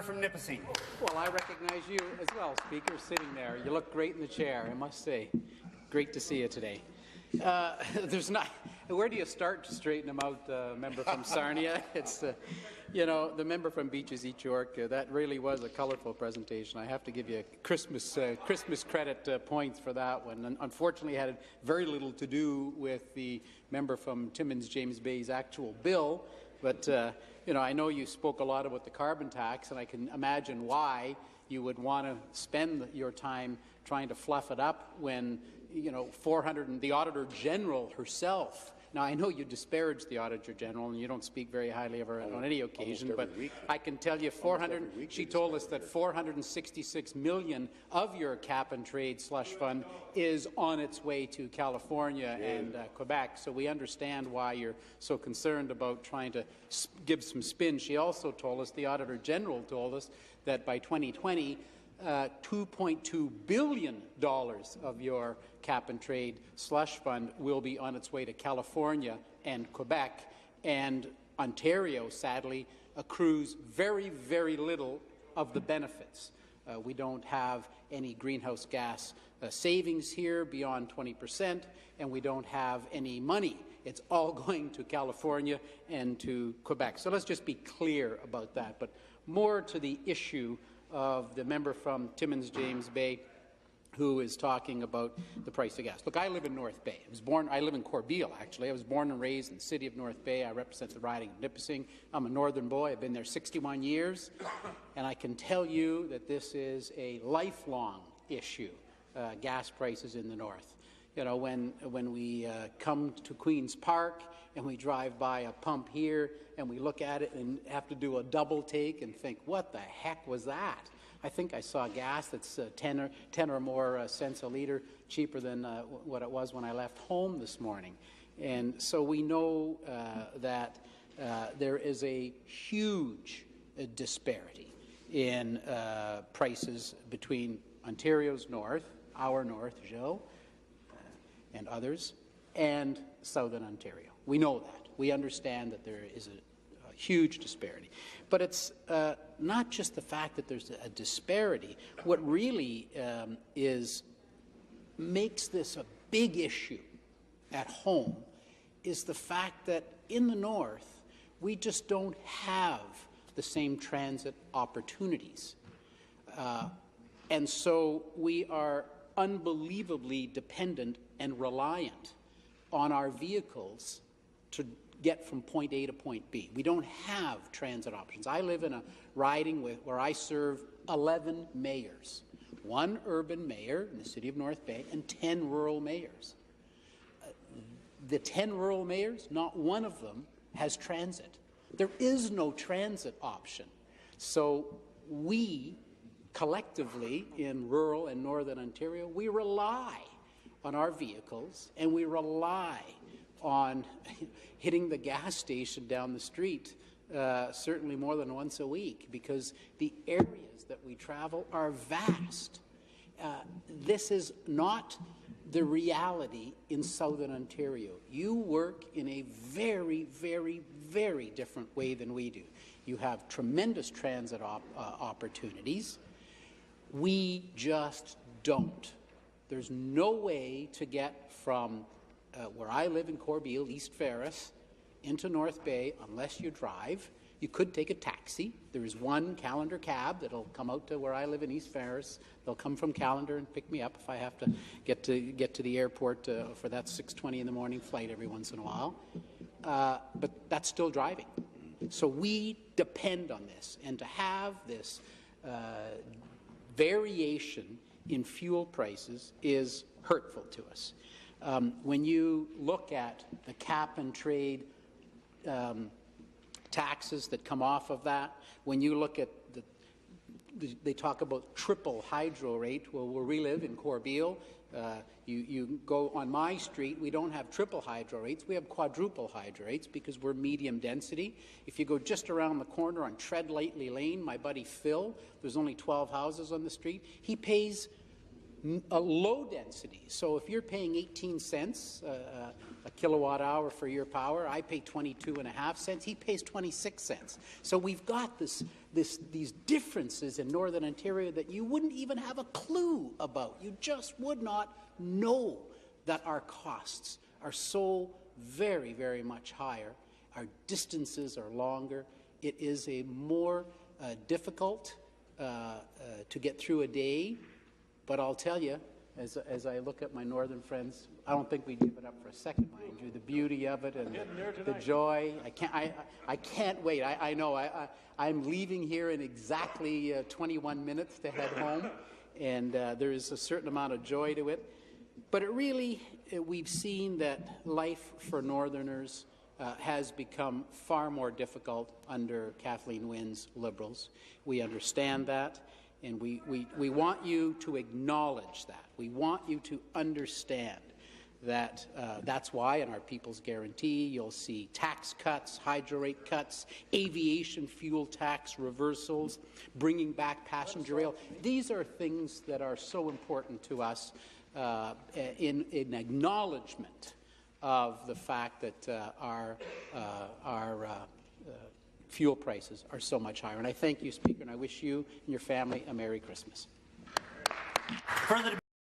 from Nipissing. Well, I recognize you as well, Speaker, sitting there. You look great in the chair, I must say. Great to see you today. Where do you start to straighten them out, member from Sarnia? It's, the member from Beaches East York, that really was a colourful presentation. I have to give you Christmas credit points for that one. And unfortunately, it had very little to do with the member from Timmins James Bay's actual bill. But, I know you spoke a lot about the carbon tax, and I can imagine why you would want to spend your time trying to fluff it up when, 400 and the Auditor General herself. Now, I know you disparage the Auditor General, and you don't speak very highly of her on any occasion, but I can tell you she told us that $466 million of your cap-and-trade slush fund is on its way to California and Quebec, so we understand why you're so concerned about trying to give some spin. She also told us, the Auditor General told us, that by 2020, $2.2 billion of your cap-and-trade slush fund will be on its way to California and Quebec, and Ontario, sadly, accrues very, very little of the benefits. We don't have any greenhouse gas savings here beyond 20%, and we don't have any money. It's all going to California and to Quebec. So let's just be clear about that. But more to the issue of the member from Timmins James Bay who is talking about the price of gas. Look, I live in North Bay. I live in Corbeil, actually. I was born and raised in the city of North Bay. I represent the riding of Nipissing. I'm a northern boy. I've been there 61 years, and I can tell you that this is a lifelong issue, gas prices in the north. When we come to Queen's Park and we drive by a pump here and we look at it and have to do a double take and think, what the heck was that? I think I saw gas that's 10 or more cents a litre cheaper than what it was when I left home this morning. And so we know that there is a huge disparity in prices between Ontario's north, our north, Joe, and others, and southern Ontario. We know that. We understand that there is a huge disparity. But it's not just the fact that there's a disparity. What really makes this a big issue at home is the fact that in the north, we just don't have the same transit opportunities. And so we are unbelievably dependent and reliant on our vehicles to get from point A to point B. We don't have transit options. I live in a riding where I serve 11 mayors, 1 urban mayor in the city of North Bay and 10 rural mayors. The 10 rural mayors, not one of them has transit. There is no transit option. So we collectively in rural and northern Ontario, we rely on our vehicles and we rely on hitting the gas station down the street certainly more than once a week because the areas that we travel are vast. This is not the reality in southern Ontario. You work in a very, very, very different way than we do. You have tremendous transit opportunities. We just don't. There's no way to get from where I live in Corbeil, East Ferris, into North Bay unless you drive. You could take a taxi. There is one Callander cab that will come out to where I live in East Ferris. They'll come from Callander and pick me up if I have to get to the airport for that 6:20 in the morning flight every once in a while. But that's still driving. So we depend on this. And to have this variation in fuel prices is hurtful to us. When you look at the cap-and-trade taxes that come off of that, when you look at they talk about triple hydro rate. Well, where we live in Corbeil, you go on my street, we don't have triple hydro rates, we have quadruple hydro rates because we're medium density. If you go just around the corner on Tread Lightly Lane, my buddy Phil, there's only 12 houses on the street, he pays low density. So if you're paying 18 cents a kilowatt hour for your power, I pay 22.5 cents. He pays 26 cents. So we've got these differences in Northern Ontario that you wouldn't even have a clue about. You just would not know that our costs are so very, very much higher. Our distances are longer. It is a more difficult to get through a day. But I'll tell you, as I look at my northern friends, I don't think we give it up for a second, mind you. The beauty of it and the joy. I can't wait. I know. I'm leaving here in exactly 21 minutes to head home, and there is a certain amount of joy to it. But it really, we've seen that life for Northerners has become far more difficult under Kathleen Wynne's Liberals. We understand that. And we want you to acknowledge that. We want you to understand that that's why in our People's Guarantee you'll see tax cuts, hydro rate cuts, aviation fuel tax reversals, bringing back passenger rail. These are things that are so important to us in acknowledgement of the fact that our fuel prices are so much higher. And I thank you, Speaker, and I wish you and your family a Merry Christmas.